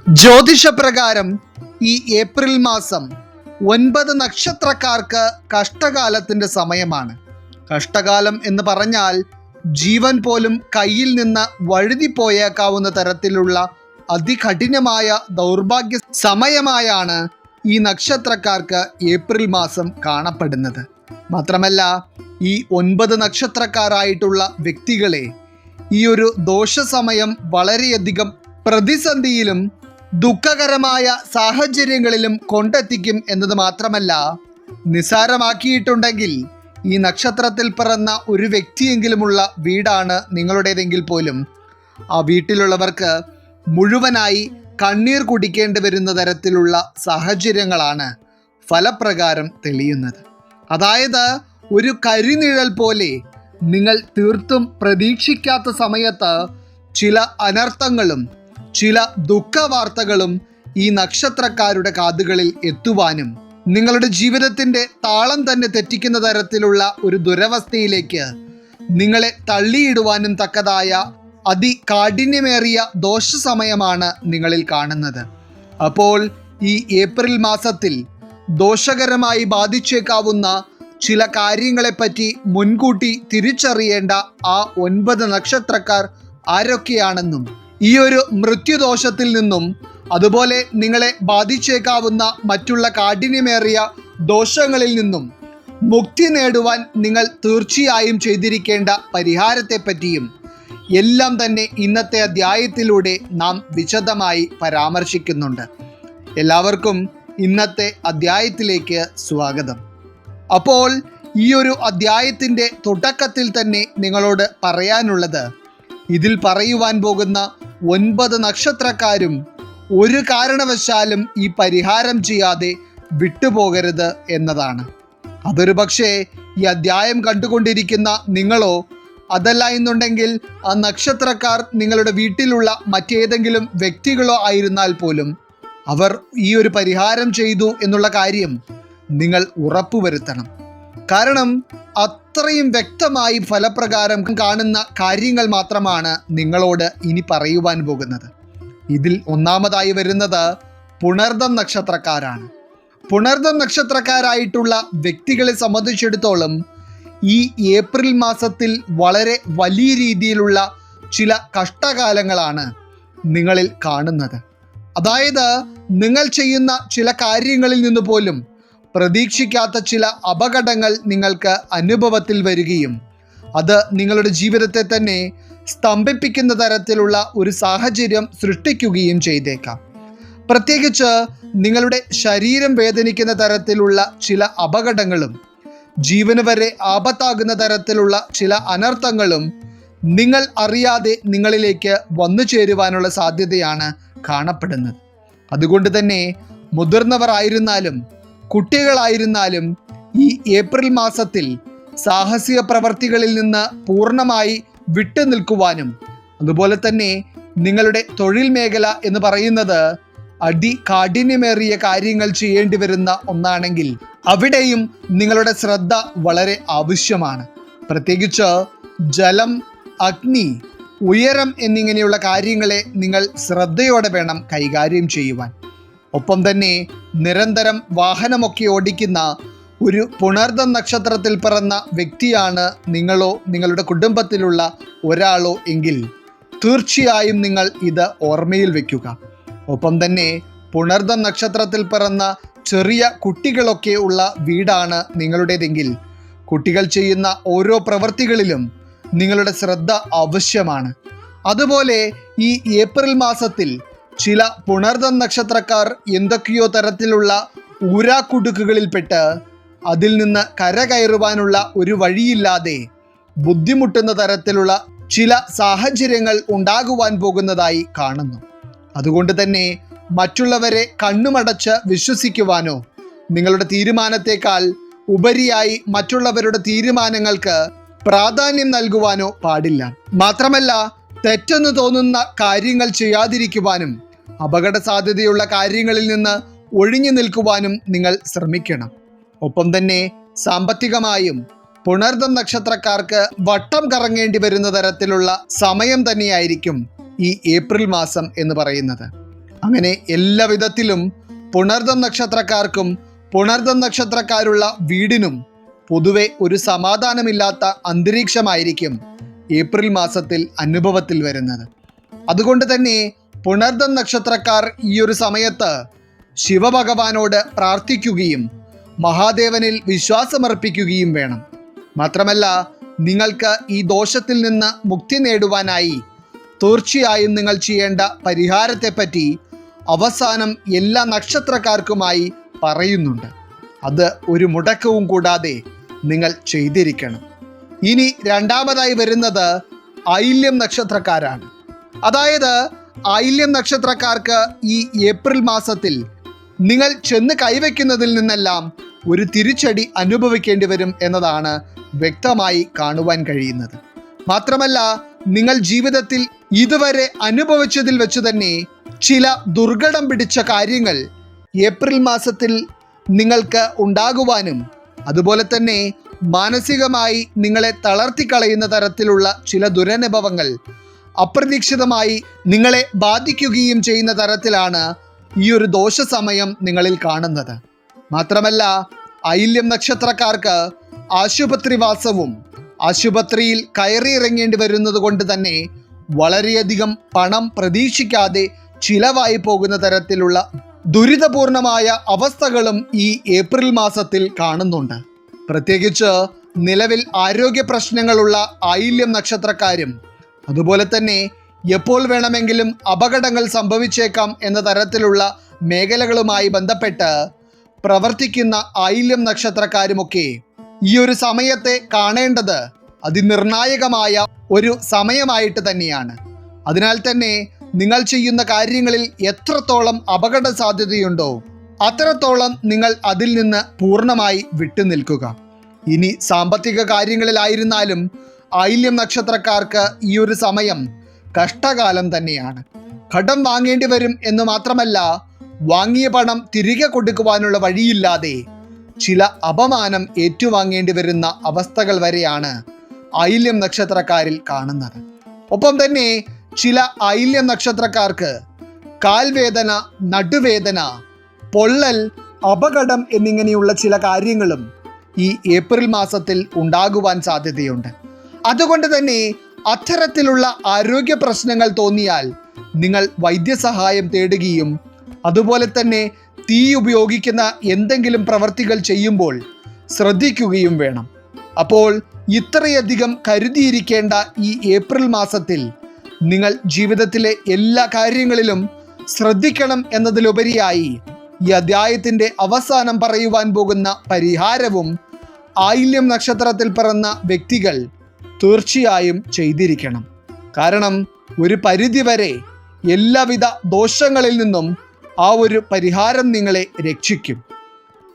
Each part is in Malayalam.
ജ്യോതിഷപ്രകാരം ഈ ഏപ്രിൽ മാസം 9 നക്ഷത്രക്കാർക്ക് കഷ്ടകാലത്തിൻ്റെ സമയമാണ്. കഷ്ടകാലം എന്ന് പറഞ്ഞാൽ ജീവൻ പോലും കയ്യിൽ നിന്ന് വഴുതിപ്പോയേക്കാവുന്ന തരത്തിലുള്ള അതികഠിനമായ ദൗർഭാഗ്യ സമയമായാണ് ഈ നക്ഷത്രക്കാർക്ക് ഏപ്രിൽ മാസം കാണപ്പെടുന്നത്. മാത്രമല്ല, ഈ 9 നക്ഷത്രക്കാരായിട്ടുള്ള വ്യക്തികളെ ഈ ഒരു ദോഷസമയം വളരെയധികം പ്രതിസന്ധിയിലും ദുഃഖകരമായ സാഹചര്യങ്ങളിലും കൊണ്ടെത്തിക്കും എന്നത് മാത്രമല്ല, നിസ്സാരമാക്കിയിട്ടുണ്ടെങ്കിൽ ഈ നക്ഷത്രത്തിൽ പിറന്ന ഒരു വ്യക്തിയെങ്കിലുമുള്ള വീടാണ് നിങ്ങളുടേതെങ്കിൽ പോലും ആ വീട്ടിലുള്ളവർക്ക് മുഴുവനായി കണ്ണീർ കുടിക്കേണ്ടി വരുന്ന തരത്തിലുള്ള സാഹചര്യങ്ങളാണ് ഫലപ്രകാരം തെളിയുന്നത്. അതായത് ഒരു കരിനിഴൽ പോലെ നിങ്ങൾ തീർത്തും പ്രതീക്ഷിക്കാത്ത സമയത്ത് ചില അനർത്ഥങ്ങളും ചില ദുഃഖവാർത്തകളും ഈ നക്ഷത്രക്കാരുടെ കാതുകളിൽ എത്തുവാനും നിങ്ങളുടെ ജീവിതത്തിൻ്റെ താളം തന്നെ തെറ്റിക്കുന്ന തരത്തിലുള്ള ഒരു ദുരവസ്ഥയിലേക്ക് നിങ്ങളെ തള്ളിയിടുവാനും തക്കതായ അതികാഠിന്യമേറിയ ദോഷസമയമാണ് നിങ്ങളിൽ കാണുന്നത്. അപ്പോൾ ഈ ഏപ്രിൽ മാസത്തിൽ ദോഷകരമായി ബാധിച്ചേക്കാവുന്ന ചില കാര്യങ്ങളെപ്പറ്റി മുൻകൂട്ടി തിരിച്ചറിയേണ്ട ആ 9 നക്ഷത്രക്കാർ ആരൊക്കെയാണെന്നും ഈ ഒരു മൃത്യുദോഷത്തിൽ നിന്നും അതുപോലെ നിങ്ങളെ ബാധിച്ചേക്കാവുന്ന മറ്റുള്ള കാഠിന്യമേറിയ ദോഷങ്ങളിൽ നിന്നും മുക്തി നേടുവാൻ നിങ്ങൾ തീർച്ചയായും ചെയ്തിരിക്കേണ്ട പരിഹാരത്തെപ്പറ്റിയും എല്ലാം തന്നെ ഇന്നത്തെ അധ്യായത്തിലൂടെ നാം വിശദമായി പരാമർശിക്കുന്നുണ്ട്. എല്ലാവർക്കും ഇന്നത്തെ അധ്യായത്തിലേക്ക് സ്വാഗതം. അപ്പോൾ ഈ ഒരു അധ്യായത്തിൻ്റെ തുടക്കത്തിൽ തന്നെ നിങ്ങളോട് പറയാനുള്ളത്, ഇതിൽ പറയുവാൻ പോകുന്ന 9 നക്ഷത്രക്കാരും ഒരു കാരണവശാലും ഈ പരിഹാരം ചെയ്യാതെ വിട്ടുപോകരുത് എന്നതാണ്. അതൊരു പക്ഷേ ഈ അധ്യായം കണ്ടുകൊണ്ടിരിക്കുന്ന നിങ്ങളോ അതല്ല എന്നുണ്ടെങ്കിൽ ആ നക്ഷത്രക്കാർ നിങ്ങളുടെ വീട്ടിലുള്ള മറ്റേതെങ്കിലും വ്യക്തികളോ ആയിരുന്നാൽ പോലും അവർ ഈ ഒരു പരിഹാരം ചെയ്തു എന്നുള്ള കാര്യം നിങ്ങൾ ഉറപ്പുവരുത്തണം. കാരണം അത്രയും വ്യക്തമായി ഫലപ്രകാരം കാണുന്ന കാര്യങ്ങൾ മാത്രമാണ് നിങ്ങളോട് ഇനി പറയുവാൻ പോകുന്നത്. ഇതിൽ ഒന്നാമതായി വരുന്നത് പുണർദം നക്ഷത്രക്കാരാണ്. പുണർദം നക്ഷത്രക്കാരായിട്ടുള്ള വ്യക്തികളെ സംബന്ധിച്ചിടത്തോളം ഈ ഏപ്രിൽ മാസത്തിൽ വളരെ വലിയ രീതിയിലുള്ള ചില കഷ്ടകാലങ്ങളാണ് നിങ്ങളിൽ കാണുന്നത്. അതായത് നിങ്ങൾ ചെയ്യുന്ന ചില കാര്യങ്ങളിൽ നിന്ന് പോലും പ്രതീക്ഷിക്കാത്ത ചില അപകടങ്ങൾ നിങ്ങൾക്ക് അനുഭവത്തിൽ വരികയും അത് നിങ്ങളുടെ ജീവിതത്തെ തന്നെ സ്തംഭിപ്പിക്കുന്ന തരത്തിലുള്ള ഒരു സാഹചര്യം സൃഷ്ടിക്കുകയും ചെയ്തേക്കാം. പ്രത്യേകിച്ച് നിങ്ങളുടെ ശരീരം വേദനിക്കുന്ന തരത്തിലുള്ള ചില അപകടങ്ങളും ജീവന് വരെ ആപത്താകുന്ന തരത്തിലുള്ള ചില അനർത്ഥങ്ങളും നിങ്ങൾ അറിയാതെ നിങ്ങളിലേക്ക് വന്നു ചേരുവാനുള്ള സാധ്യതയാണ് കാണപ്പെടുന്നത്. അതുകൊണ്ട് തന്നെ മുതിർന്നവർ ആയിരുന്നാലും കുട്ടികളായിരുന്നാലും ഈ ഏപ്രിൽ മാസത്തിൽ സാഹസിക പ്രവർത്തികളിൽ നിന്ന് പൂർണ്ണമായി വിട്ടു നിൽക്കുവാനും അതുപോലെ തന്നെ നിങ്ങളുടെ തൊഴിൽ മേഖല എന്ന് പറയുന്നത് അതികാഠിന്യമേറിയ കാര്യങ്ങൾ ചെയ്യേണ്ടി വരുന്ന ഒന്നാണെങ്കിൽ അവിടെയും നിങ്ങളുടെ ശ്രദ്ധ വളരെ ആവശ്യമാണ്. പ്രത്യേകിച്ച് ജലം, അഗ്നി, ഉയരം എന്നിങ്ങനെയുള്ള കാര്യങ്ങളെ നിങ്ങൾ ശ്രദ്ധയോടെ വേണം കൈകാര്യം ചെയ്യുവാൻ. ഒപ്പം തന്നെ നിരന്തരം വാഹനമൊക്കെ ഓടിക്കുന്ന ഒരു പുണർദം നക്ഷത്രത്തിൽ പിറന്ന വ്യക്തിയാണ് നിങ്ങളോ നിങ്ങളുടെ കുടുംബത്തിലുള്ള ഒരാളോ എങ്കിൽ തീർച്ചയായും നിങ്ങൾ ഇത് ഓർമ്മയിൽ വയ്ക്കുക. ഒപ്പം തന്നെ പുണർദം നക്ഷത്രത്തിൽ പിറന്ന ചെറിയ കുട്ടികളൊക്കെ ഉള്ള വീടാണ് നിങ്ങളുടേതെങ്കിൽ കുട്ടികൾ ചെയ്യുന്ന ഓരോ പ്രവൃത്തികളിലും നിങ്ങളുടെ ശ്രദ്ധ ആവശ്യമാണ്. അതുപോലെ ഈ ഏപ്രിൽ മാസത്തിൽ ചില പുണർദം നക്ഷത്രക്കാർ എന്തൊക്കെയോ തരത്തിലുള്ള ഊരാക്കുടുക്കുകളിൽപ്പെട്ട് അതിൽ നിന്ന് കരകയറുവാനുള്ള ഒരു വഴിയില്ലാതെ ബുദ്ധിമുട്ടുന്ന തരത്തിലുള്ള ചില സാഹചര്യങ്ങൾ ഉണ്ടാകുവാൻ പോകുന്നതായി കാണുന്നു. അതുകൊണ്ട് തന്നെ മറ്റുള്ളവരെ കണ്ണുമടച്ച് വിശ്വസിക്കുവാനോ നിങ്ങളുടെ തീരുമാനത്തെക്കാൾ ഉപരിയായി മറ്റുള്ളവരുടെ തീരുമാനങ്ങൾക്ക് പ്രാധാന്യം നൽകുവാനോ പാടില്ല. മാത്രമല്ല, തെറ്റെന്ന് തോന്നുന്ന കാര്യങ്ങൾ ചെയ്യാതിരിക്കുവാനും അപകട സാധ്യതയുള്ള കാര്യങ്ങളിൽ നിന്ന് ഒഴിഞ്ഞു നിൽക്കുവാനും നിങ്ങൾ ശ്രമിക്കണം. ഒപ്പം തന്നെ സാമ്പത്തികമായും പുണർദം നക്ഷത്രക്കാർക്ക് വട്ടം കറങ്ങേണ്ടി വരുന്ന തരത്തിലുള്ള സമയം തന്നെയായിരിക്കും ഈ ഏപ്രിൽ മാസം എന്ന് പറയുന്നത്. അങ്ങനെ എല്ലാ വിധത്തിലും പുണർദം നക്ഷത്രക്കാർക്കും പുണർദം നക്ഷത്രക്കാരുള്ള വീടിനും പൊതുവെ ഒരു സമാധാനമില്ലാത്ത അന്തരീക്ഷമായിരിക്കും ഏപ്രിൽ മാസത്തിൽ അനുഭവത്തിൽ വരുന്നത്. അതുകൊണ്ട് തന്നെ പുണർദം നക്ഷത്രക്കാർ ഈ ഒരു സമയത്ത് ശിവഭഗവാനോട് പ്രാർത്ഥിക്കുകയും മഹാദേവനിൽ വിശ്വാസമർപ്പിക്കുകയും വേണം. മാത്രമല്ല, നിങ്ങൾക്ക് ഈ ദോഷത്തിൽ നിന്ന് മുക്തി നേടുവാനായി തീർച്ചയായും നിങ്ങൾ ചെയ്യേണ്ട പരിഹാരത്തെപ്പറ്റി അവസാനം എല്ലാ നക്ഷത്രക്കാർക്കുമായി പറയുന്നുണ്ട്. അത് ഒരു മുടക്കവും കൂടാതെ നിങ്ങൾ ചെയ്തിരിക്കണം. ഇനി രണ്ടാമതായി വരുന്നത് ആയില്യം നക്ഷത്രക്കാരാണ്. അതായത് ആയില്യം നക്ഷത്രക്കാർക്ക് ഈ ഏപ്രിൽ മാസത്തിൽ നിങ്ങൾ ചെന്ന് കൈവയ്ക്കുന്നതിൽ നിന്നെല്ലാം ഒരു തിരിച്ചടി അനുഭവിക്കേണ്ടി വരും എന്നതാണ് വ്യക്തമായി കാണുവാൻ കഴിയുന്നത്. മാത്രമല്ല, നിങ്ങൾ ജീവിതത്തിൽ ഇതുവരെ അനുഭവിച്ചതിൽ വെച്ച് തന്നെ ചില ദുർഘടം പിടിച്ച കാര്യങ്ങൾ ഏപ്രിൽ മാസത്തിൽ നിങ്ങൾക്ക് ഉണ്ടാകുവാനും അതുപോലെ തന്നെ മാനസികമായി നിങ്ങളെ തളർത്തിക്കളയുന്ന തരത്തിലുള്ള ചില ദുരനുഭവങ്ങൾ അപ്രതീക്ഷിതമായി നിങ്ങളെ ബാധിക്കുകയും ചെയ്യുന്ന തരത്തിലാണ് ഈ ഒരു ദോഷ സമയം നിങ്ങളിൽ കാണുന്നത്. മാത്രമല്ല, ആയില്യം നക്ഷത്രക്കാർക്ക് ആശുപത്രിവാസവും ആശുപത്രിയിൽ കയറിയിറങ്ങേണ്ടി വരുന്നത് കൊണ്ട് തന്നെ വളരെയധികം പണം പ്രതീക്ഷിക്കാതെ ചിലവായി പോകുന്ന തരത്തിലുള്ള ദുരിതപൂർണമായ അവസ്ഥകളും ഈ ഏപ്രിൽ മാസത്തിൽ കാണുന്നുണ്ട്. പ്രത്യേകിച്ച് നിലവിൽ ആരോഗ്യ പ്രശ്നങ്ങളുള്ള ആയില്യം നക്ഷത്രക്കാരും അതുപോലെ തന്നെ എപ്പോൾ വേണമെങ്കിലും അപകടങ്ങൾ സംഭവിച്ചേക്കാം എന്ന തരത്തിലുള്ള മേഖലകളുമായി ബന്ധപ്പെട്ട് പ്രവർത്തിക്കുന്ന ആയില്യം നക്ഷത്രക്കാരുമൊക്കെ ഈ ഒരു സമയത്തെ കാണേണ്ടത് അതിനിർണായകമായ ഒരു സമയമായിട്ട് തന്നെയാണ്. അതിനാൽ തന്നെ നിങ്ങൾ ചെയ്യുന്ന കാര്യങ്ങളിൽ എത്രത്തോളം അപകട സാധ്യതയുണ്ടോ അത്രത്തോളം നിങ്ങൾ അതിൽ നിന്ന് പൂർണ്ണമായി വിട്ടുനിൽക്കുക. ഇനി സാമ്പത്തിക കാര്യങ്ങളിലായിരുന്നാലും ആയില്യം നക്ഷത്രക്കാർക്ക് ഈ ഒരു സമയം കഷ്ടകാലം തന്നെയാണ്. കടം വാങ്ങേണ്ടി വരും എന്ന് മാത്രമല്ല, വാങ്ങിയ പണം തിരികെ കൊടുക്കുവാനുള്ള വഴിയില്ലാതെ ചില അപമാനം ഏറ്റുവാങ്ങേണ്ടി വരുന്ന അവസ്ഥകൾ വരെയാണ് ആയില്യം നക്ഷത്രക്കാരിൽ കാണുന്നത്. ഒപ്പം തന്നെ ചില ആയില്യം നക്ഷത്രക്കാർക്ക് കാൽവേദന, നടുവേദന, പൊള്ളൽ, അപകടം എന്നിങ്ങനെയുള്ള ചില കാര്യങ്ങളും ഈ ഏപ്രിൽ മാസത്തിൽ ഉണ്ടാകുവാൻ സാധ്യതയുണ്ട്. അതുകൊണ്ട് തന്നെ അത്തരത്തിലുള്ള ആരോഗ്യ പ്രശ്നങ്ങൾ തോന്നിയാൽ നിങ്ങൾ വൈദ്യസഹായം തേടുകയും അതുപോലെ തന്നെ തീ ഉപയോഗിക്കുന്ന എന്തെങ്കിലും പ്രവർത്തികൾ ചെയ്യുമ്പോൾ ശ്രദ്ധിക്കുകയും വേണം. അപ്പോൾ ഇത്രയധികം കരുതിയിരിക്കേണ്ട ഈ ഏപ്രിൽ മാസത്തിൽ നിങ്ങൾ ജീവിതത്തിലെ എല്ലാ കാര്യങ്ങളിലും ശ്രദ്ധിക്കണം എന്നതിലുപരിയായി ഈ അധ്യായത്തിൻ്റെ അവസാനം പറയുവാൻ പോകുന്ന പരിഹാരവും ആയില്യം നക്ഷത്രത്തിൽ പിറന്ന വ്യക്തികൾ തീർച്ചയായും ചെയ്തിരിക്കണം. കാരണം ഒരു പരിധിവരെ എല്ലാവിധ ദോഷങ്ങളിൽ നിന്നും ആ ഒരു പരിഹാരം നിങ്ങളെ രക്ഷിക്കും.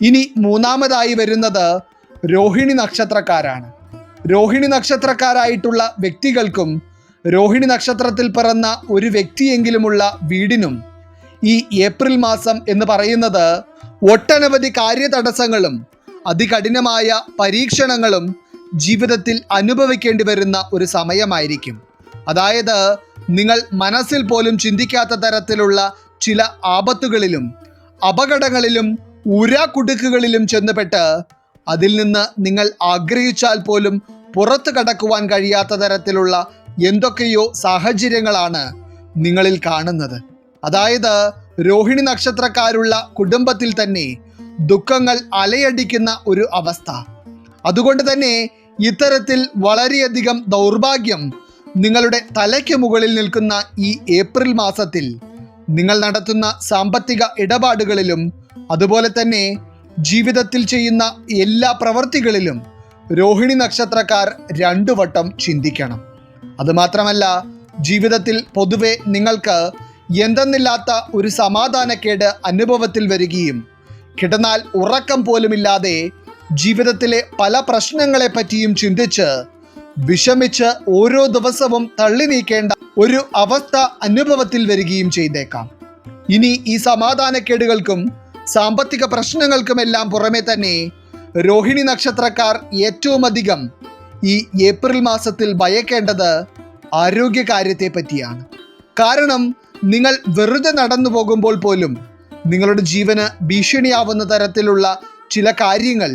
ഇനി മൂന്നാമതായി വരുന്നത് രോഹിണി നക്ഷത്രക്കാരാണ്. രോഹിണി നക്ഷത്രക്കാരായിട്ടുള്ള വ്യക്തികൾക്കും രോഹിണി നക്ഷത്രത്തിൽ പിറന്ന ഒരു വ്യക്തിയെങ്കിലുമുള്ള വീടിനും ഈ ഏപ്രിൽ മാസം എന്ന് പറയുന്നത് ഒട്ടനവധി കാര്യതടസ്സങ്ങളും അതികഠിനമായ പരീക്ഷണങ്ങളും ജീവിതത്തിൽ അനുഭവിക്കേണ്ടി വരുന്ന ഒരു സമയമായിരിക്കും. അതായത് നിങ്ങൾ മനസ്സിൽ പോലും ചിന്തിക്കാത്ത തരത്തിലുള്ള ചില ആപത്തുകളിലും അപകടങ്ങളിലും ഉരാക്കുടുക്കുകളിലും ചെന്നുപെട്ട് അതിൽ നിന്ന് നിങ്ങൾ ആഗ്രഹിച്ചാൽ പോലും പുറത്തു കടക്കുവാൻ കഴിയാത്ത തരത്തിലുള്ള എന്തൊക്കെയോ സാഹചര്യങ്ങളാണ് നിങ്ങളിൽ കാണുന്നത്. അതായത് രോഹിണി നക്ഷത്രക്കാരുള്ള കുടുംബത്തിൽ തന്നെ ദുഃഖങ്ങൾ അലയടിക്കുന്ന ഒരു അവസ്ഥ. അതുകൊണ്ട് തന്നെ ഇത്തരത്തിൽ വളരെയധികം ദൗർഭാഗ്യം നിങ്ങളുടെ തലയ്ക്ക് മുകളിൽ നിൽക്കുന്ന ഈ ഏപ്രിൽ മാസത്തിൽ നിങ്ങൾ നടത്തുന്ന സാമ്പത്തിക ഇടപാടുകളിലും അതുപോലെ തന്നെ ജീവിതത്തിൽ ചെയ്യുന്ന എല്ലാ പ്രവൃത്തികളിലും രോഹിണി നക്ഷത്രക്കാർ 2 വട്ടം ചിന്തിക്കണം. അതുമാത്രമല്ല, ജീവിതത്തിൽ പൊതുവെ നിങ്ങൾക്ക് എന്തെന്നില്ലാത്ത ഒരു സമാധാനക്കേട് അനുഭവത്തിൽ വരികയും കിടന്നാൽ ഉറക്കം പോലുമില്ലാതെ ജീവിതത്തിലെ പല പ്രശ്നങ്ങളെ പറ്റിയും ചിന്തിച്ച് വിഷമിച്ച് ഓരോ ദിവസവും തള്ളി നീക്കേണ്ട ഒരു അവസ്ഥ അനുഭവത്തിൽ വരികയും ചെയ്തേക്കാം. ഇനി ഈ സമാധാനക്കേടുകൾക്കും സാമ്പത്തിക പ്രശ്നങ്ങൾക്കുമെല്ലാം പുറമെ തന്നെ രോഹിണി നക്ഷത്രക്കാർ ഏറ്റവും അധികം ഈ ഏപ്രിൽ മാസത്തിൽ ഭയക്കേണ്ടത് ആരോഗ്യകാര്യത്തെ പറ്റിയാണ്. കാരണം നിങ്ങൾ വെറുതെ നടന്നു പോകുമ്പോൾ പോലും നിങ്ങളുടെ ജീവന് ഭീഷണിയാവുന്ന തരത്തിലുള്ള ചില കാര്യങ്ങൾ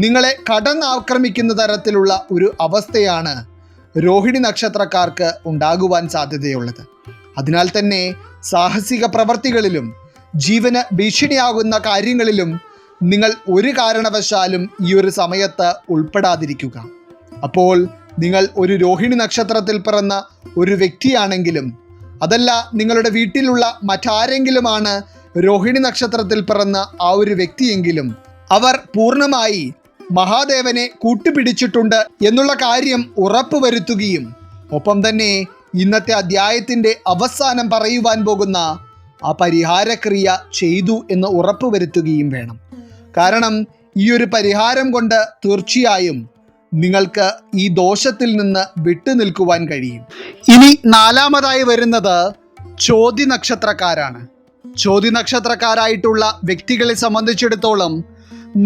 നിങ്ങളെ കടന്നാക്രമിക്കുന്ന തരത്തിലുള്ള ഒരു അവസ്ഥയാണ് രോഹിണി നക്ഷത്രക്കാർക്ക് ഉണ്ടാകുവാൻ സാധ്യതയുള്ളത്. അതിനാൽ തന്നെ സാഹസിക പ്രവർത്തികളിലും ജീവന് ഭീഷണിയാകുന്ന കാര്യങ്ങളിലും നിങ്ങൾ ഒരു കാരണവശാലും ഈ ഒരു സമയത്ത് ഉൾപ്പെടാതിരിക്കുക. അപ്പോൾ നിങ്ങൾ ഒരു രോഹിണി നക്ഷത്രത്തിൽ പിറന്ന ഒരു വ്യക്തിയാണെങ്കിലും, അതല്ല നിങ്ങളുടെ വീട്ടിലുള്ള മറ്റാരെങ്കിലുമാണ് രോഹിണി നക്ഷത്രത്തിൽ പിറന്ന ആ ഒരു വ്യക്തിയെങ്കിലും, അവർ പൂർണ്ണമായി മഹാദേവനെ കൂട്ടുപിടിച്ചിട്ടുണ്ട് എന്നുള്ള കാര്യം ഉറപ്പുവരുത്തുകയും ഒപ്പം തന്നെ ഇന്നത്തെ അധ്യായത്തിൻ്റെ അവസാനം പറയുവാൻ പോകുന്ന ആ പരിഹാരക്രിയ ചെയ്തു എന്ന് ഉറപ്പുവരുത്തുകയും വേണം. കാരണം ഈ ഒരു പരിഹാരം കൊണ്ട് തീർച്ചയായും നിങ്ങൾക്ക് ഈ ദോഷത്തിൽ നിന്ന് വിട്ടുനിൽക്കുവാൻ കഴിയും. ഇനി നാലാമതായി വരുന്നത് ചോതി നക്ഷത്രക്കാരാണ്. ചോതി നക്ഷത്രക്കാരായിട്ടുള്ള വ്യക്തികളെ സംബന്ധിച്ചിടത്തോളം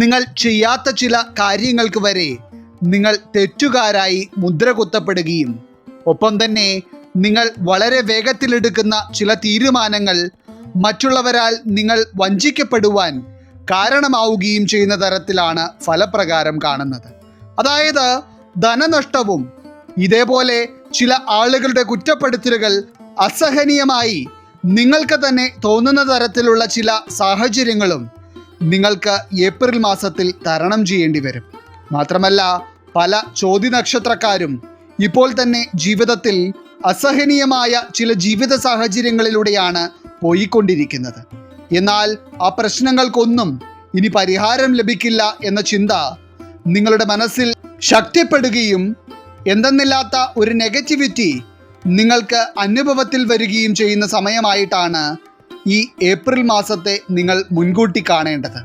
നിങ്ങൾ ചെയ്യാത്ത ചില കാര്യങ്ങൾക്ക് വരെ നിങ്ങൾ തെറ്റുകാരായി മുദ്ര കുത്തപ്പെടുകയും ഒപ്പം തന്നെ നിങ്ങൾ വളരെ വേഗത്തിലെടുക്കുന്ന ചില തീരുമാനങ്ങൾ മറ്റുള്ളവരാൽ നിങ്ങൾ വഞ്ചിക്കപ്പെടുവാൻ കാരണമാവുകയും ചെയ്യുന്ന തരത്തിലാണ് ഫലപ്രകാരം കാണുന്നത്. അതായത് ധനനഷ്ടവും ഇതേപോലെ ചില ആളുകളുടെ കുറ്റപ്പെടുത്തലുകൾ അസഹനീയമായി നിങ്ങൾക്ക് തന്നെ തോന്നുന്ന തരത്തിലുള്ള ചില സാഹചര്യങ്ങളും നിങ്ങൾക്ക് ഏപ്രിൽ മാസത്തിൽ തരണം ചെയ്യേണ്ടി വരും. മാത്രമല്ല പല ചോതി നക്ഷത്രക്കാരും ഇപ്പോൾ തന്നെ ജീവിതത്തിൽ അസഹനീയമായ ചില ജീവിത സാഹചര്യങ്ങളിലൂടെയാണ് പോയിക്കൊണ്ടിരിക്കുന്നത്. എന്നാൽ ആ പ്രശ്നങ്ങൾക്കൊന്നും ഇനി പരിഹാരം ലഭിക്കില്ല എന്ന ചിന്ത നിങ്ങളുടെ മനസ്സിൽ ശക്തിപ്പെടുകയും എന്തെന്നില്ലാത്ത ഒരു നെഗറ്റിവിറ്റി നിങ്ങൾക്ക് അനുഭവത്തിൽ വരികയും ചെയ്യുന്ന സമയമായിട്ടാണ് ഈ ഏപ്രിൽ മാസത്തെ നിങ്ങൾ മുൻകൂട്ടി കാണേണ്ടത്.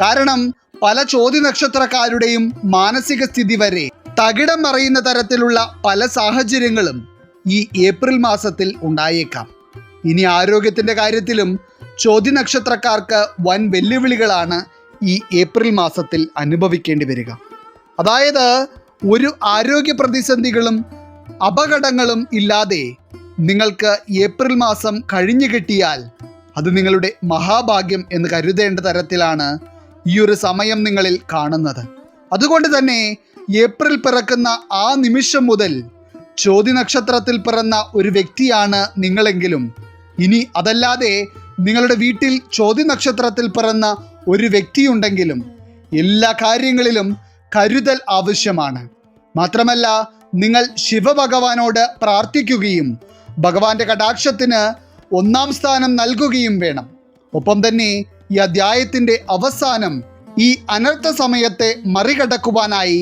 കാരണം പല ചോതി നക്ഷത്രക്കാരുടെയും മാനസിക സ്ഥിതി വരെ തകിടം മറിയുന്ന തരത്തിലുള്ള പല സാഹചര്യങ്ങളും ഈ ഏപ്രിൽ മാസത്തിൽ ഉണ്ടായേക്കാം. ഇനി ആരോഗ്യത്തിൻ്റെ കാര്യത്തിലും ചോതി നക്ഷത്രക്കാർക്ക് വൻ വെല്ലുവിളികളാണ് ഈ ഏപ്രിൽ മാസത്തിൽ അനുഭവിക്കേണ്ടി വരിക. അതായത് ഒരു ആരോഗ്യ പ്രതിസന്ധികളും അപകടങ്ങളും ഇല്ലാതെ നിങ്ങൾക്ക് ഏപ്രിൽ മാസം കഴിഞ്ഞു കിട്ടിയാൽ അത് നിങ്ങളുടെ മഹാഭാഗ്യം എന്ന് കരുതേണ്ട തരത്തിലാണ് ഈ ഒരു സമയം നിങ്ങളിൽ കാണുന്നത്. അതുകൊണ്ട് തന്നെ ഏപ്രിൽ പിറക്കുന്ന ആ നിമിഷം മുതൽ ചോതി നക്ഷത്രത്തിൽ പിറന്ന ഒരു വ്യക്തിയാണ് നിങ്ങളെങ്കിലും, ഇനി അതല്ലാതെ നിങ്ങളുടെ വീട്ടിൽ ചോതി നക്ഷത്രത്തിൽ പിറന്ന ഒരു വ്യക്തിയുണ്ടെങ്കിലും എല്ലാ കാര്യങ്ങളിലും കരുതൽ ആവശ്യമാണ്. മാത്രമല്ല നിങ്ങൾ ശിവഭഗവാനോട് പ്രാർത്ഥിക്കുകയും ഭഗവാന്റെ കടാക്ഷത്തിന് 1-ാം സ്ഥാനം നൽകുകയും വേണം. ഒപ്പം തന്നെ ഈ അധ്യായത്തിൻ്റെ അവസാനം ഈ അനർത്ഥ സമയത്തെ മറികടക്കുവാനായി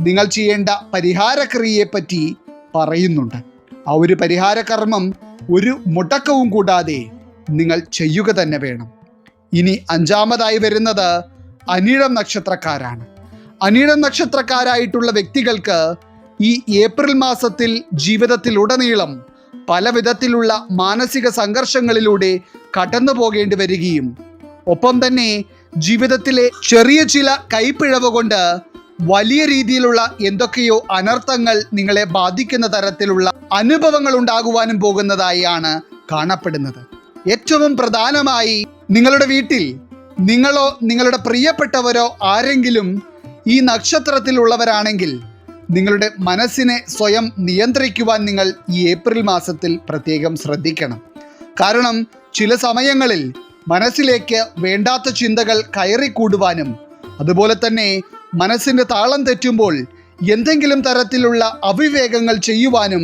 നിങ്ങൾ ചെയ്യേണ്ട പരിഹാരക്രിയയെപ്പറ്റി പറയുന്നുണ്ട്. ആ ഒരു പരിഹാരകർമ്മം ഒരു മുടക്കവും കൂടാതെ നിങ്ങൾ ചെയ്യുക തന്നെ വേണം. ഇനി 5-ാമതായി വരുന്നത് അനിഴം നക്ഷത്രക്കാരാണ്. അനിഴം നക്ഷത്രക്കാരായിട്ടുള്ള വ്യക്തികൾക്ക് ഈ ഏപ്രിൽ മാസത്തിൽ ജീവിതത്തിലുടനീളം പല വിധത്തിലുള്ള മാനസിക സംഘർഷങ്ങളിലൂടെ കടന്നു പോകേണ്ടി വരികയും ഒപ്പം തന്നെ ജീവിതത്തിലെ ചെറിയ ചില കൈപ്പിഴവ് കൊണ്ട് വലിയ രീതിയിലുള്ള എന്തൊക്കെയോ അനർത്ഥങ്ങൾ നിങ്ങളെ ബാധിക്കുന്ന തരത്തിലുള്ള അനുഭവങ്ങൾ ഉണ്ടാകുവാനും പോകുന്നതായാണ് കാണപ്പെടുന്നത്. ഏറ്റവും പ്രധാനമായി നിങ്ങളുടെ വീട്ടിൽ നിങ്ങളോ നിങ്ങളുടെ പ്രിയപ്പെട്ടവരോ ആരെങ്കിലും ഈ നക്ഷത്രത്തിലുള്ളവരാണെങ്കിൽ നിങ്ങളുടെ മനസ്സിനെ സ്വയം നിയന്ത്രിക്കുവാൻ നിങ്ങൾ ഈ ഏപ്രിൽ മാസത്തിൽ പ്രത്യേകം ശ്രദ്ധിക്കണം. കാരണം ചില സമയങ്ങളിൽ മനസ്സിലേക്ക് വേണ്ടാത്ത ചിന്തകൾ കയറിക്കൂടുവാനും അതുപോലെ തന്നെ മനസ്സിൻ്റെ താളം തെറ്റുമ്പോൾ എന്തെങ്കിലും തരത്തിലുള്ള അവിവേകങ്ങൾ ചെയ്യുവാനും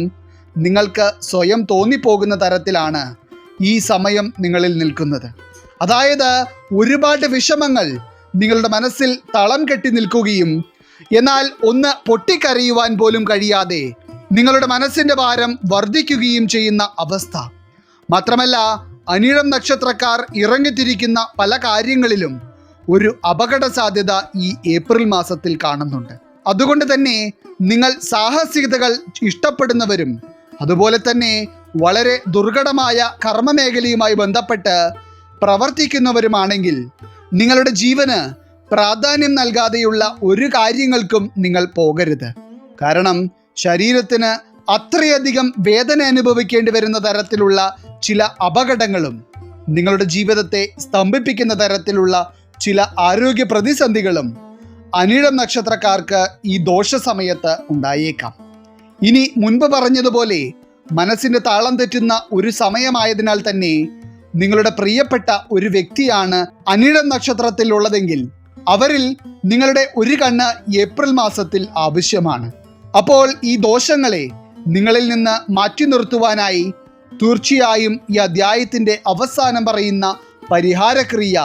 നിങ്ങൾക്ക് സ്വയം തോന്നിപ്പോകുന്ന തരത്തിലാണ് ഈ സമയം നിങ്ങളിൽ നിൽക്കുന്നത്. അതായത് ഒരുപാട് വിഷമങ്ങൾ നിങ്ങളുടെ മനസ്സിൽ തളം കെട്ടി നിൽക്കുകയും എന്നാൽ ഒന്ന് പൊട്ടിക്കരയുവാൻ പോലും കഴിയാതെ നിങ്ങളുടെ മനസ്സിൻ്റെ ഭാരം വർദ്ധിക്കുകയും ചെയ്യുന്ന അവസ്ഥ. മാത്രമല്ല അനിഴം നക്ഷത്രക്കാർ ഇറങ്ങിത്തിരിക്കുന്ന പല കാര്യങ്ങളിലും ഒരു അപകട സാധ്യത ഈ ഏപ്രിൽ മാസത്തിൽ കാണുന്നുണ്ട്. അതുകൊണ്ട് തന്നെ നിങ്ങൾ സാഹസികതകൾ ഇഷ്ടപ്പെടുന്നവരും അതുപോലെ തന്നെ വളരെ ദുർഘടമായ കർമ്മമേഖലയുമായി ബന്ധപ്പെട്ട് പ്രവർത്തിക്കുന്നവരുമാണെങ്കിൽ നിങ്ങളുടെ ജീവന് പ്രാധാന്യം നൽകാതെയുള്ള ഒരു കാര്യങ്ങൾക്കും നിങ്ങൾ പോകരുത്. കാരണം ശരീരത്തിന് അത്രയധികം വേദന അനുഭവിക്കേണ്ടി വരുന്ന തരത്തിലുള്ള ചില അപകടങ്ങളും നിങ്ങളുടെ ജീവിതത്തെ സ്തംഭിപ്പിക്കുന്ന തരത്തിലുള്ള ചില ആരോഗ്യ പ്രതിസന്ധികളും അനിഴം നക്ഷത്രക്കാർക്ക് ഈ ദോഷ സമയത്ത് ഉണ്ടായേക്കാം. ഇനി മുൻപ് പറഞ്ഞതുപോലെ മനസ്സിന്റെ താളം തെറ്റുന്ന ഒരു സമയമായതിനാൽ തന്നെ നിങ്ങളുടെ പ്രിയപ്പെട്ട ഒരു വ്യക്തിയാണ് അനിഴം നക്ഷത്രത്തിലുള്ളതെങ്കിൽ അവരിൽ നിങ്ങളുടെ ഒരു കണ്ണ് ഏപ്രിൽ മാസത്തിൽ ആവശ്യമാണ്. അപ്പോൾ ഈ ദോഷങ്ങളെ നിങ്ങളിൽ നിന്ന് മാറ്റി നിർത്തുവാനായി തീർച്ചയായും ഈ അധ്യായത്തിന്റെ അവസാനം പറയുന്ന പരിഹാരക്രിയ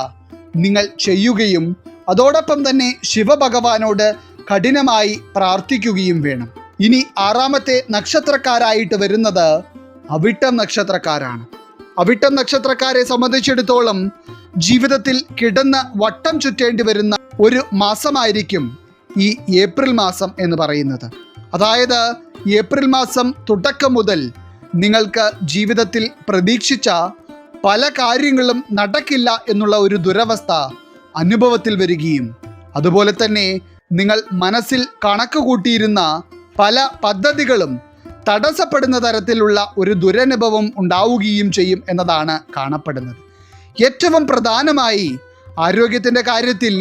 നിങ്ങൾ ചെയ്യുകയും അതോടൊപ്പം തന്നെ ശിവഭഗവാനോട് കഠിനമായി പ്രാർത്ഥിക്കുകയും വേണം. ഇനി ആറാമത്തെ നക്ഷത്രക്കാരായിട്ട് വരുന്നത് അവിട്ടം നക്ഷത്രക്കാരാണ്. അവിട്ടം നക്ഷത്രക്കാരെ സംബന്ധിച്ചിടത്തോളം ജീവിതത്തിൽ കിടന്ന് വട്ടം ചുറ്റേണ്ടി വരുന്ന ഒരു മാസമായിരിക്കും ഈ ഏപ്രിൽ മാസം എന്ന് പറയുന്നത്. അതായത് ഏപ്രിൽ മാസം തുടക്കം മുതൽ നിങ്ങൾക്ക് ജീവിതത്തിൽ പ്രതീക്ഷിച്ച പല കാര്യങ്ങളും നടക്കില്ല എന്നുള്ള ഒരു ദുരവസ്ഥ അനുഭവത്തിൽ വരികയും അതുപോലെ തന്നെ നിങ്ങൾ മനസ്സിൽ കണക്ക് കൂട്ടിയിരുന്ന പല പദ്ധതികളും തടസ്സപ്പെടുന്ന തരത്തിലുള്ള ഒരു ദുരനുഭവം ഉണ്ടാവുകയും ചെയ്യും എന്നതാണ് കാണപ്പെടുന്നത്. ഏറ്റവും പ്രധാനമായി ആരോഗ്യത്തിൻ്റെ കാര്യത്തിൽ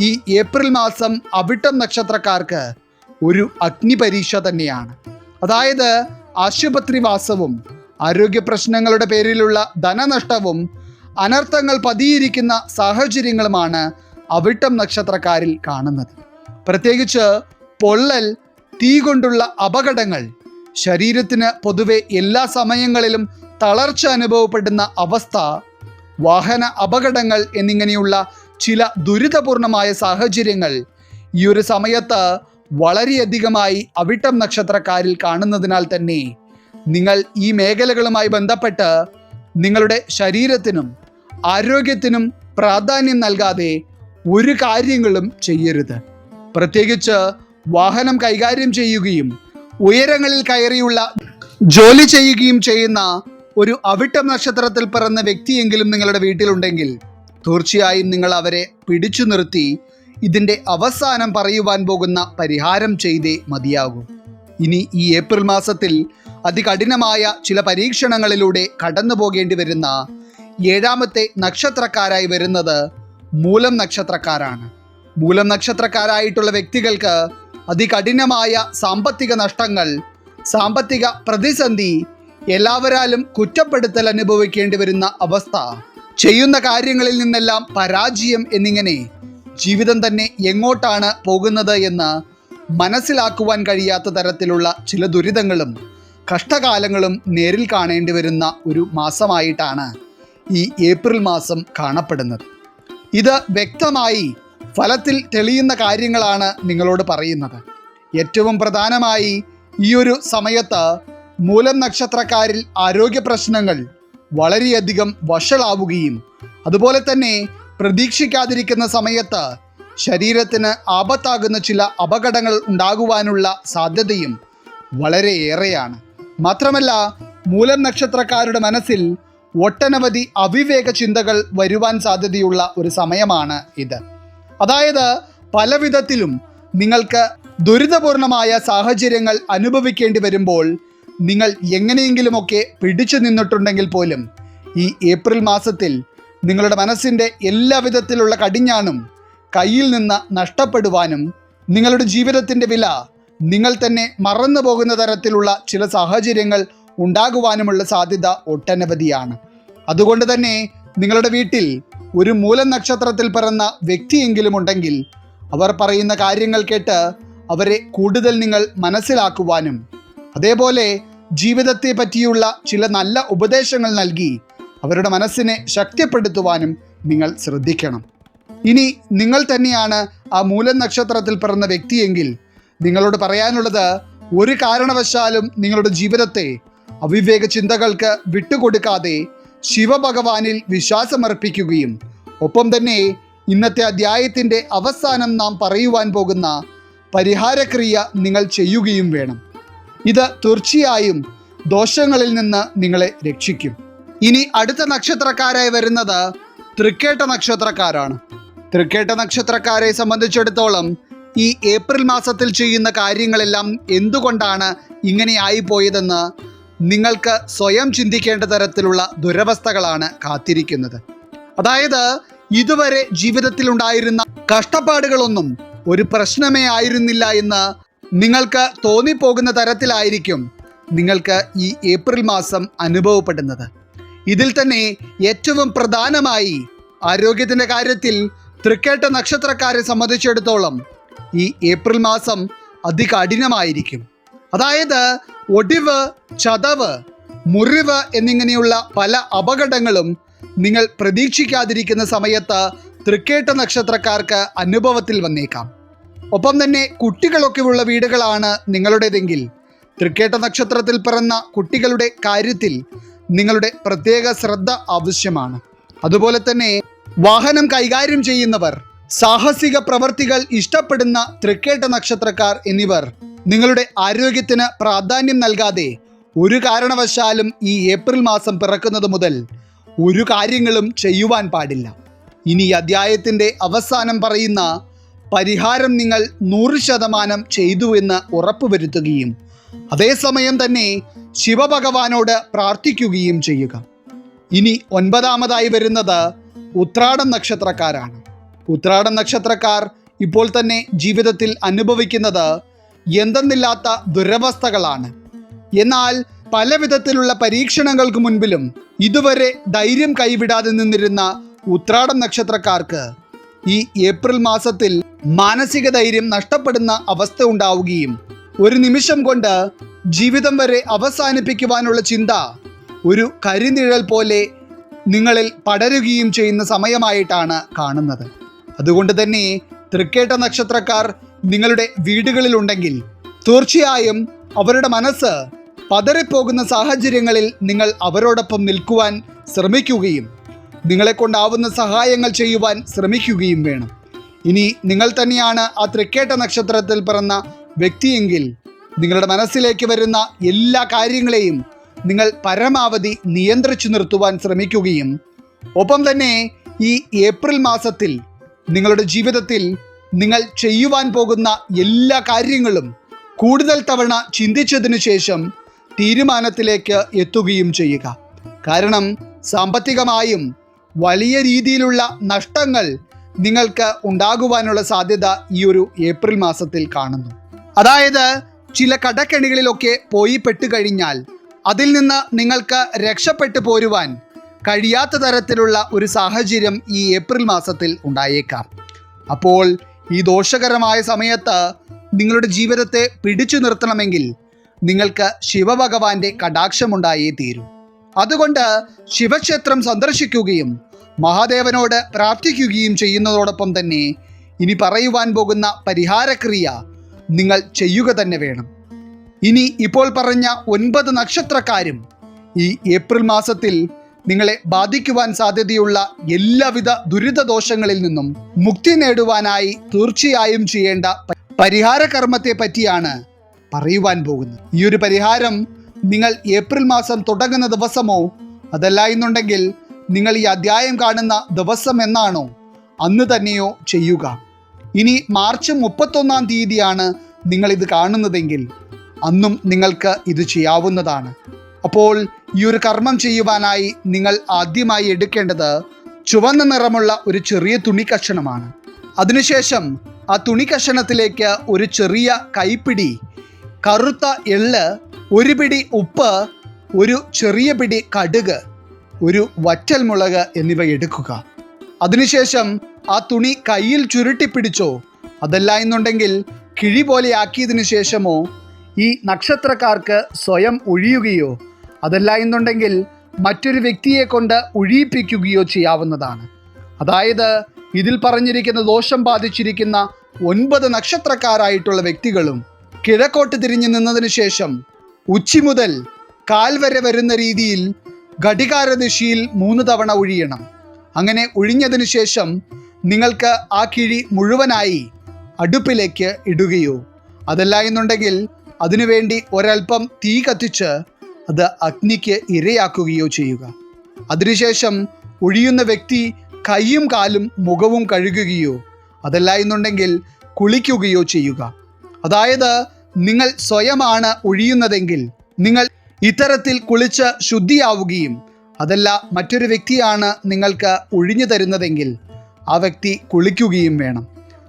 ഈ ഏപ്രിൽ മാസം അവിട്ടം നക്ഷത്രക്കാർക്ക് ഒരു അഗ്നിപരീക്ഷ തന്നെയാണ്. അതായത് ആശുപത്രിവാസവും ആരോഗ്യ പ്രശ്നങ്ങളുടെ പേരിലുള്ള ധനനഷ്ടവും അനർത്ഥങ്ങൾ പതിയിരിക്കുന്ന സാഹചര്യങ്ങളുമാണ് അവിട്ടം നക്ഷത്രക്കാരിൽ കാണുന്നത്. പ്രത്യേകിച്ച് പൊള്ളൽ, തീ കൊണ്ടുള്ള അപകടങ്ങൾ, ശരീരത്തിന് പൊതുവെ എല്ലാ സമയങ്ങളിലും തളർച്ച അനുഭവപ്പെടുന്ന അവസ്ഥ, വാഹന അപകടങ്ങൾ എന്നിങ്ങനെയുള്ള ചില ദുരിതപൂർണമായ സാഹചര്യങ്ങൾ ഈ ഒരു സമയത്ത് വളരെയധികമായി അവിട്ടം നക്ഷത്രക്കാരിൽ കാണുന്നതിനാൽ തന്നെ നിങ്ങൾ ഈ മേഖലകളുമായി ബന്ധപ്പെട്ട് നിങ്ങളുടെ ശരീരത്തിനും ആരോഗ്യത്തിനും പ്രാധാന്യം നൽകാതെ ഒരു കാര്യങ്ങളും ചെയ്യരുത്. പ്രത്യേകിച്ച് വാഹനം കൈകാര്യം ചെയ്യുകയും ഉയരങ്ങളിൽ കയറിയുള്ള ജോലി ചെയ്യുകയും ചെയ്യുന്ന ഒരു അവിട്ടം നക്ഷത്രത്തിൽ പിറന്ന വ്യക്തിയെങ്കിലും നിങ്ങളുടെ വീട്ടിലുണ്ടെങ്കിൽ തീർച്ചയായും നിങ്ങൾ അവരെ പിടിച്ചു നിർത്തി ഇതിൻ്റെ അവസാനം പറയുവാൻ പോകുന്ന പരിഹാരം ചെയ്തേ മതിയാകൂ. ഇനി ഈ ഏപ്രിൽ മാസത്തിൽ അതികഠിനമായ ചില പരീക്ഷണങ്ങളിലൂടെ കടന്നു പോകേണ്ടി വരുന്ന ഏഴാമത്തെ നക്ഷത്രക്കാരായി വരുന്നത് മൂലം നക്ഷത്രക്കാരാണ്. മൂലം നക്ഷത്രക്കാരായിട്ടുള്ള വ്യക്തികൾക്ക് അതികഠിനമായ സാമ്പത്തിക നഷ്ടങ്ങൾ, സാമ്പത്തിക പ്രതിസന്ധി, എല്ലാവരാലും കുറ്റപ്പെടുത്തൽ അനുഭവിക്കേണ്ടി വരുന്ന അവസ്ഥ, ചെയ്യുന്ന കാര്യങ്ങളിൽ നിന്നെല്ലാം പരാജയം എന്നിങ്ങനെ ജീവിതം തന്നെ എങ്ങോട്ടാണ് പോകുന്നത് എന്ന് മനസ്സിലാക്കുവാൻ കഴിയാത്ത തരത്തിലുള്ള ചില ദുരിതങ്ങളും കഷ്ടകാലങ്ങളും നേരിൽ കാണേണ്ടി വരുന്ന ഒരു മാസമായിട്ടാണ് ഈ ഏപ്രിൽ മാസം കാണപ്പെടുന്നത്. ഇത് വ്യക്തമായി ഫലത്തിൽ തെളിയുന്ന കാര്യങ്ങളാണ് നിങ്ങളോട് പറയുന്നത്. ഏറ്റവും പ്രധാനമായി ഈ ഒരു സമയത്ത് മൂലം നക്ഷത്രക്കാരിൽ ആരോഗ്യ പ്രശ്നങ്ങൾ വളരെയധികം വഷളാവുകയും അതുപോലെ തന്നെ പ്രതീക്ഷിക്കാതിരിക്കുന്ന സമയത്ത് ശരീരത്തിന് ആപത്താകുന്ന ചില അപകടങ്ങൾ ഉണ്ടാകുവാനുള്ള സാധ്യതയും വളരെയേറെയാണ്. മാത്രമല്ല മൂലം നക്ഷത്രക്കാരുടെ മനസ്സിൽ ഒട്ടനവധി അവിവേക ചിന്തകൾ വരുവാൻ സാധ്യതയുള്ള ഒരു സമയമാണ് ഇത്. അതായത് പല വിധത്തിലും നിങ്ങൾക്ക് ദുരിതപൂർണമായ സാഹചര്യങ്ങൾ അനുഭവിക്കേണ്ടി വരുമ്പോൾ നിങ്ങൾ എങ്ങനെയെങ്കിലുമൊക്കെ പിടിച്ചു നിന്നിട്ടുണ്ടെങ്കിൽ പോലും ഈ ഏപ്രിൽ മാസത്തിൽ നിങ്ങളുടെ മനസ്സിൻ്റെ എല്ലാ വിധത്തിലുള്ള കടിഞ്ഞാണും കയ്യിൽ നിന്ന് നഷ്ടപ്പെടുവാനും നിങ്ങളുടെ ജീവിതത്തിൻ്റെ വില നിങ്ങൾ തന്നെ മറന്നു പോകുന്ന തരത്തിലുള്ള ചില സാഹചര്യങ്ങൾ ഉണ്ടാകുവാനുമുള്ള സാധ്യത ഒട്ടനവധിയാണ്. അതുകൊണ്ട് തന്നെ നിങ്ങളുടെ വീട്ടിൽ ഒരു മൂലം നക്ഷത്രത്തിൽ പിറന്ന വ്യക്തിയെങ്കിലും ഉണ്ടെങ്കിൽ അവർ പറയുന്ന കാര്യങ്ങൾ കേട്ട് അവരെ കൂടുതൽ നിങ്ങൾ മനസ്സിലാക്കുവാനും അതേപോലെ ജീവിതത്തെ പറ്റിയുള്ള ചില നല്ല ഉപദേശങ്ങൾ നൽകി അവരുടെ മനസ്സിനെ ശക്തിപ്പെടുത്തുവാനും നിങ്ങൾ ശ്രദ്ധിക്കണം. ഇനി നിങ്ങൾ തന്നെയാണ് ആ മൂലം നക്ഷത്രത്തിൽ പിറന്ന വ്യക്തിയെങ്കിൽ നിങ്ങളോട് പറയാനുള്ളത്, ഒരു കാരണവശാലും നിങ്ങളുടെ ജീവിതത്തെ അവിവേക ചിന്തകൾക്ക് വിട്ടുകൊടുക്കാതെ ശിവഭഗവാനിൽ വിശ്വാസമർപ്പിക്കുകയും ഒപ്പം തന്നെ ഇന്നത്തെ അധ്യായത്തിൻ്റെ അവസാനം നാം പറയുവാൻ പോകുന്ന പരിഹാരക്രിയ നിങ്ങൾ ചെയ്യുകയും വേണം. ഇത് തീർച്ചയായും ദോഷങ്ങളിൽ നിന്ന് നിങ്ങളെ രക്ഷിക്കും. ഇനി അടുത്ത നക്ഷത്രക്കാരായി വരുന്നത് തൃക്കേട്ട നക്ഷത്രക്കാരാണ്. തൃക്കേട്ട നക്ഷത്രക്കാരെ സംബന്ധിച്ചിടത്തോളം ഈ ഏപ്രിൽ മാസത്തിൽ ചെയ്യുന്ന കാര്യങ്ങളെല്ലാം എന്തുകൊണ്ടാണ് ഇങ്ങനെയായി പോയതെന്ന് നിങ്ങൾക്ക് സ്വയം ചിന്തിക്കേണ്ട തരത്തിലുള്ള ദുരവസ്ഥകളാണ് കാത്തിരിക്കുന്നത്. അതായത് ഇതുവരെ ജീവിതത്തിൽ ഉണ്ടായിരുന്ന കഷ്ടപ്പാടുകളൊന്നും ഒരു പ്രശ്നമേ ആയിരുന്നില്ല എന്ന് നിങ്ങൾക്ക് തോന്നിപ്പോകുന്ന തരത്തിലായിരിക്കും നിങ്ങൾക്ക് ഈ ഏപ്രിൽ മാസം അനുഭവപ്പെടുന്നത്. ഇതിൽ തന്നെ ഏറ്റവും പ്രധാനമായി ആരോഗ്യത്തിൻ്റെ കാര്യത്തിൽ തൃക്കേട്ട നക്ഷത്രക്കാരെ സംബന്ധിച്ചിടത്തോളം ഈ ഏപ്രിൽ മാസം അതികഠിനമായിരിക്കും. അതായത് ഒടിവ്, ചതവ്, മുറിവ് എന്നിങ്ങനെയുള്ള പല അപകടങ്ങളും നിങ്ങൾ പ്രതീക്ഷിക്കാതിരിക്കുന്ന സമയത്ത് തൃക്കേട്ട നക്ഷത്രക്കാർക്ക് അനുഭവത്തിൽ വന്നേക്കാം. ഒപ്പം തന്നെ കുട്ടികളൊക്കെ ഉള്ള വീടുകളാണ് നിങ്ങളുടേതെങ്കിൽ തൃക്കേട്ട നക്ഷത്രത്തിൽ പിറന്ന കുട്ടികളുടെ കാര്യത്തിൽ നിങ്ങളുടെ പ്രത്യേക ശ്രദ്ധ ആവശ്യമാണ്. അതുപോലെ തന്നെ വാഹനം കൈകാര്യം ചെയ്യുന്നവർ, സാഹസിക പ്രവർത്തികൾ ഇഷ്ടപ്പെടുന്ന തൃക്കേട്ട നക്ഷത്രക്കാർ എന്നിവർ നിങ്ങളുടെ ആരോഗ്യത്തിന് പ്രാധാന്യം നൽകാതെ ഒരു കാരണവശാലും ഈ ഏപ്രിൽ മാസം പിറക്കുന്നത് മുതൽ ഒരു കാര്യങ്ങളും ചെയ്യുവാൻ പാടില്ല. ഇനി അധ്യായത്തിൻ്റെ അവസാനം പറയുന്ന പരിഹാരം നിങ്ങൾ 100% ചെയ്തു എന്ന് ഉറപ്പുവരുത്തുകയും അതേസമയം തന്നെ ശിവഭഗവാനോട് പ്രാർത്ഥിക്കുകയും ചെയ്യുക. ഇനി 9ാമതായി വരുന്നത് ഉത്രാടം നക്ഷത്രക്കാരാണ്. ഉത്രാടം നക്ഷത്രക്കാർ ഇപ്പോൾ തന്നെ ജീവിതത്തിൽ അനുഭവിക്കുന്നത് എന്തെന്നില്ലാത്ത ദുരവസ്ഥകളാണ്. എന്നാൽ പല വിധത്തിലുള്ള പരീക്ഷണങ്ങൾക്ക് മുൻപിലും ഇതുവരെ ധൈര്യം കൈവിടാതെ നിന്നിരുന്ന ഉത്രാടം നക്ഷത്രക്കാർക്ക് ഈ ഏപ്രിൽ മാസത്തിൽ മാനസിക ധൈര്യം നഷ്ടപ്പെടുന്ന അവസ്ഥ ഉണ്ടാവുകയും ഒരു നിമിഷം കൊണ്ട് ജീവിതം വരെ അവസാനിപ്പിക്കുവാനുള്ള ചിന്ത ഒരു കരിനിഴൽ പോലെ നിങ്ങളിൽ പടരുകയും ചെയ്യുന്ന സമയമായിട്ടാണ് കാണുന്നത്. അതുകൊണ്ട് തന്നെ തൃക്കേട്ട നക്ഷത്രക്കാർ നിങ്ങളുടെ വീടുകളിലുണ്ടെങ്കിൽ തീർച്ചയായും അവരുടെ മനസ്സ് പതറിപ്പോകുന്ന സാഹചര്യങ്ങളിൽ നിങ്ങൾ അവരോടൊപ്പം നിൽക്കുവാൻ ശ്രമിക്കുകയും നിങ്ങളെ കൊണ്ടാവുന്ന സഹായങ്ങൾ ചെയ്യുവാൻ ശ്രമിക്കുകയും വേണം. ഇനി നിങ്ങൾ തന്നെയാണ് ആ തൃക്കേട്ട നക്ഷത്രത്തിൽ പിറന്ന വ്യക്തിയെങ്കിൽ നിങ്ങളുടെ മനസ്സിലേക്ക് വരുന്ന എല്ലാ കാര്യങ്ങളെയും നിങ്ങൾ പരമാവധി നിയന്ത്രിച്ചു നിർത്തുവാൻ ശ്രമിക്കുകയും ഒപ്പം തന്നെ ഈ ഏപ്രിൽ മാസത്തിൽ നിങ്ങളുടെ ജീവിതത്തിൽ നിങ്ങൾ ചെയ്യുവാൻ പോകുന്ന എല്ലാ കാര്യങ്ങളും കൂടുതൽ തവണ ചിന്തിച്ചതിനു ശേഷം തീരുമാനത്തിലേക്ക് എത്തുകയും ചെയ്യുക. കാരണം സാമ്പത്തികമായും വലിയ രീതിയിലുള്ള നഷ്ടങ്ങൾ നിങ്ങൾക്ക് ഉണ്ടാകുവാനുള്ള സാധ്യത ഈ ഒരു ഏപ്രിൽ മാസത്തിൽ കാണുന്നു. അതായത് ചില കടക്കെണികളിലൊക്കെ പോയി പെട്ടുകഴിഞ്ഞാൽ അതിൽ നിന്ന് നിങ്ങൾക്ക് രക്ഷപ്പെട്ടു പോരുവാൻ കഴിയാത്ത തരത്തിലുള്ള ഒരു സാഹചര്യം ഈ ഏപ്രിൽ മാസത്തിൽ ഉണ്ടായേക്കാം. അപ്പോൾ ഈ ദോഷകരമായ സമയത്ത് നിങ്ങളുടെ ജീവിതത്തെ പിടിച്ചു നിർത്തണമെങ്കിൽ നിങ്ങൾക്ക് ശിവഭഗവാന്റെ കടാക്ഷമുണ്ടായേ തീരൂ. അതുകൊണ്ട് ശിവക്ഷേത്രം സന്ദർശിക്കുകയും മഹാദേവനോട് പ്രാർത്ഥിക്കുകയും ചെയ്യുന്നതോടൊപ്പം തന്നെ ഇനി പറയുവാൻ പോകുന്ന പരിഹാരക്രിയ നിങ്ങൾ ചെയ്യുക തന്നെ വേണം. ഇനി ഇപ്പോൾ പറഞ്ഞ 9 നക്ഷത്രക്കാരും ഈ ഏപ്രിൽ മാസത്തിൽ നിങ്ങളെ ബാധിക്കുവാൻ സാധ്യതയുള്ള എല്ലാവിധ ദുരിതദോഷങ്ങളിൽ നിന്നും മുക്തി നേടുവാനായി തീർച്ചയായും ചെയ്യേണ്ട പരിഹാര കർമ്മത്തെ പറ്റിയാണ് പറയുവാൻ പോകുന്നത്. ഈ ഒരു പരിഹാരം നിങ്ങൾ ഏപ്രിൽ മാസം തുടങ്ങുന്ന ദിവസമോ അതല്ല എന്നുണ്ടെങ്കിൽ നിങ്ങൾ ഈ അധ്യായം കാണുന്ന ദിവസം എന്നാണോ അന്ന് തന്നെയോ ചെയ്യുക. ഇനി മാർച്ച് 31-ാം തീയതിയാണ് നിങ്ങളിത് കാണുന്നതെങ്കിൽ അന്നും നിങ്ങൾക്ക് ഇത് ചെയ്യാവുന്നതാണ്. അപ്പോൾ ഈ ഒരു കർമ്മം ചെയ്യുവാനായി നിങ്ങൾ ആദ്യമായി എടുക്കേണ്ടത് ചുവന്ന നിറമുള്ള ഒരു ചെറിയ തുണി കഷണമാണ്. അതിനുശേഷം ആ തുണി കഷണത്തിലേക്ക് ഒരു ചെറിയ കൈപ്പിടി കറുത്ത എള്ള്, ഒരു പിടി ഉപ്പ്, ഒരു ചെറിയ പിടി കടുക്, ഒരു വറ്റൽമുളക് എന്നിവ എടുക്കുക. അതിനുശേഷം ആ തുണി കയ്യിൽ ചുരുട്ടിപ്പിടിച്ചോ അതല്ല എന്നുണ്ടെങ്കിൽ കിഴി പോലെ ആക്കിയതിനു ശേഷമോ ഈ നക്ഷത്രക്കാർക്ക് സ്വയം ഒഴിയുകയോ അതല്ല എന്നുണ്ടെങ്കിൽ മറ്റൊരു വ്യക്തിയെ കൊണ്ട് ഒഴിയിപ്പിക്കുകയോ ചെയ്യാവുന്നതാണ്. അതായത് ഇതിൽ പറഞ്ഞിരിക്കുന്ന ദോഷം ബാധിച്ചിരിക്കുന്ന 9 നക്ഷത്രക്കാരായിട്ടുള്ള വ്യക്തികളും കിഴക്കോട്ട് തിരിഞ്ഞു നിന്നതിന് ശേഷം ഉച്ചി മുതൽ കാൽ വരെ വരുന്ന രീതിയിൽ ഘടികാരദിശയിൽ 3 തവണ ഒഴിയണം. അങ്ങനെ ഒഴിഞ്ഞതിന് ശേഷം നിങ്ങൾക്ക് ആ കിഴി മുഴുവനായി അടുപ്പിലേക്ക് ഇടുകയോ അതല്ല എന്നുണ്ടെങ്കിൽ അതിനുവേണ്ടി ഒരൽപ്പം തീ കത്തിച്ച് അത് അഗ്നിക്ക് ഇരയാക്കുകയോ ചെയ്യുക. അതിനുശേഷം ഒഴിയുന്ന വ്യക്തി കൈയും കാലും മുഖവും കഴുകുകയോ അതല്ല എന്നുണ്ടെങ്കിൽ കുളിക്കുകയോ ചെയ്യുക. അതായത് നിങ്ങൾ സ്വയമാണ് ഒഴിയുന്നതെങ്കിൽ നിങ്ങൾ ഇത്തരത്തിൽ കുളിച്ച് ശുദ്ധിയാവുകയും അതല്ല മറ്റൊരു വ്യക്തിയാണ് നിങ്ങൾക്ക് ഒഴിഞ്ഞു തരുന്നതെങ്കിൽ ആ വ്യക്തി കുളിക്കുകയും വേണം.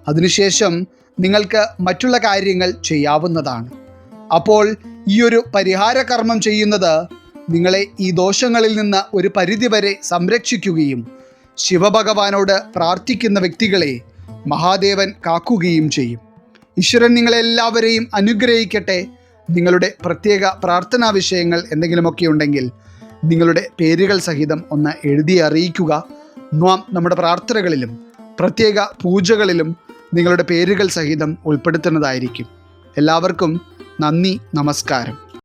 അതിനുശേഷം നിങ്ങൾക്ക് മറ്റുള്ള കാര്യങ്ങൾ ചെയ്യാവുന്നതാണ്. അപ്പോൾ ഈ ഒരു പരിഹാര കർമ്മം ചെയ്യുന്നത് നിങ്ങളെ ഈ ദോഷങ്ങളിൽ നിന്ന് ഒരു പരിധിവരെ സംരക്ഷിക്കുകയും ശിവഭഗവാനോട് പ്രാർത്ഥിക്കുന്ന വ്യക്തികളെ മഹാദേവൻ കാക്കുകയും ചെയ്യും. ഈശ്വരൻ നിങ്ങളെല്ലാവരെയും അനുഗ്രഹിക്കട്ടെ. നിങ്ങളുടെ പ്രത്യേക പ്രാർത്ഥനാ വിഷയങ്ങൾ എന്തെങ്കിലുമൊക്കെ ഉണ്ടെങ്കിൽ നിങ്ങളുടെ പേരുകൾ സഹിതം ഒന്ന് എഴുതി അറിയിക്കുക. നാം നമ്മുടെ പ്രാർത്ഥനകളിലും പ്രത്യേക പൂജകളിലും നിങ്ങളുടെ പേരുകൾ സഹിതം ഉൾപ്പെടുത്തുന്നതായിരിക്കും. എല്ലാവർക്കും നന്ദി, നമസ്കാരം.